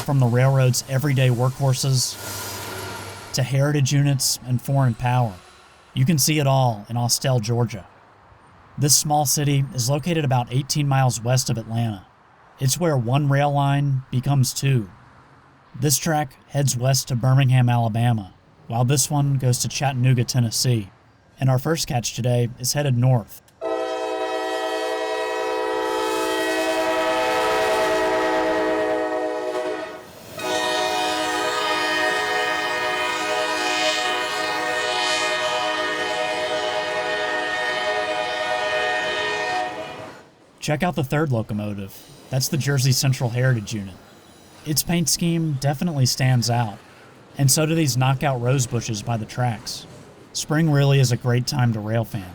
From the railroad's everyday workhorses to heritage units and foreign power, you can see it all in Austell, Georgia. This small city is located about 18 miles west of Atlanta. It's where one rail line becomes two. This track heads west to Birmingham, Alabama, while this one goes to Chattanooga, Tennessee. And our first catch today is headed north. Check out the third locomotive. That's the Jersey Central Heritage Unit. Its paint scheme definitely stands out, and so do these knockout rose bushes by the tracks. Spring really is a great time to railfan.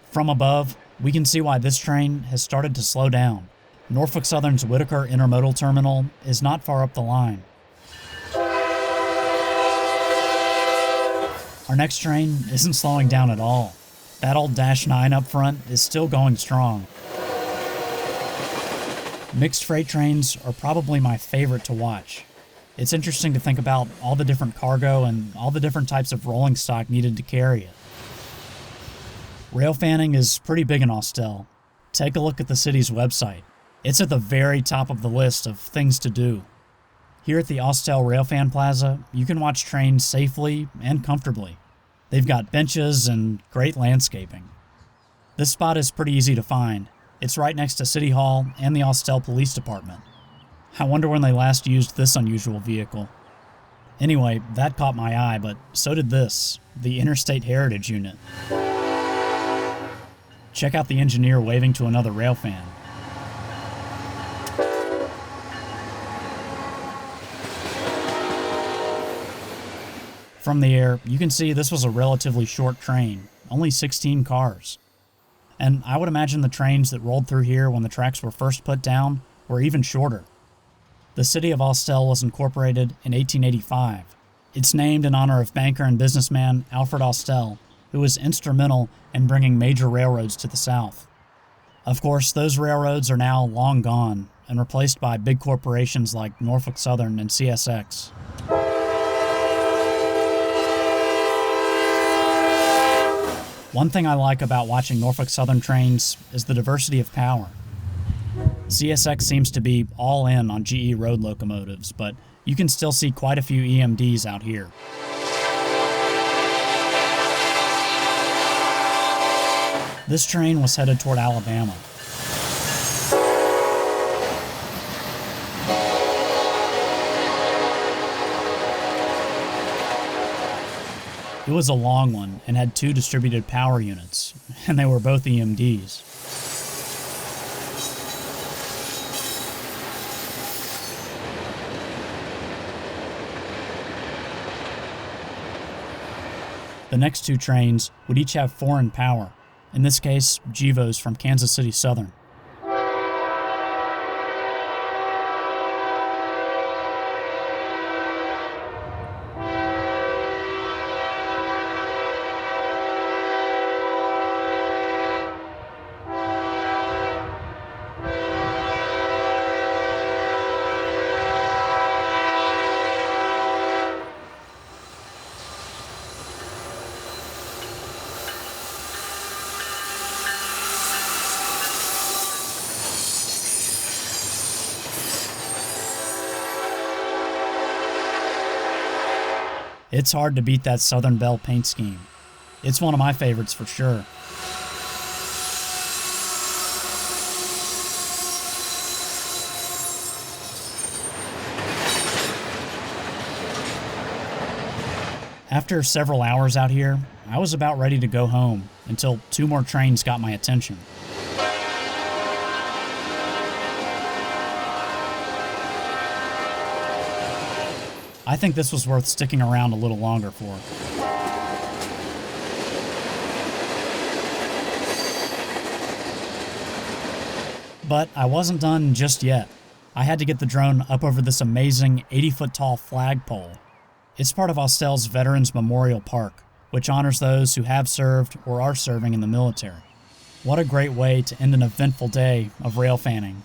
From above, we can see why this train has started to slow down. Norfolk Southern's Whitaker Intermodal Terminal is not far up the line. Our next train isn't slowing down at all. That old Dash 9 up front is still going strong. Mixed freight trains are probably my favorite to watch. It's interesting to think about all the different cargo and all the different types of rolling stock needed to carry it. Railfanning is pretty big in Austell. Take a look at the city's website. It's at the very top of the list of things to do. Here at the Austell Railfan Plaza, you can watch trains safely and comfortably. They've got benches and great landscaping. This spot is pretty easy to find. It's right next to City Hall and the Austell Police Department. I wonder when they last used this unusual vehicle. Anyway, that caught my eye, but so did this, the Interstate Heritage Unit. Check out the engineer waving to another railfan. From the air, you can see this was a relatively short train, only 16 cars. And I would imagine the trains that rolled through here when the tracks were first put down were even shorter. The city of Austell was incorporated in 1885. It's named in honor of banker and businessman Alfred Austell, who was instrumental in bringing major railroads to the South. Of course, those railroads are now long gone and replaced by big corporations like Norfolk Southern and CSX. One thing I like about watching Norfolk Southern trains is the diversity of power. CSX seems to be all in on GE road locomotives, but you can still see quite a few EMDs out here. This train was headed toward Alabama. It was a long one and had two distributed power units, and they were both EMDs. The next two trains would each have foreign power, in this case, GEVOs from Kansas City Southern. It's hard to beat that Southern Belle paint scheme. It's one of my favorites for sure. After several hours out here, I was about ready to go home until two more trains got my attention. I think this was worth sticking around a little longer for. But I wasn't done just yet. I had to get the drone up over this amazing 80-foot tall flagpole. It's part of Austell's Veterans Memorial Park, which honors those who have served or are serving in the military. What a great way to end an eventful day of railfanning.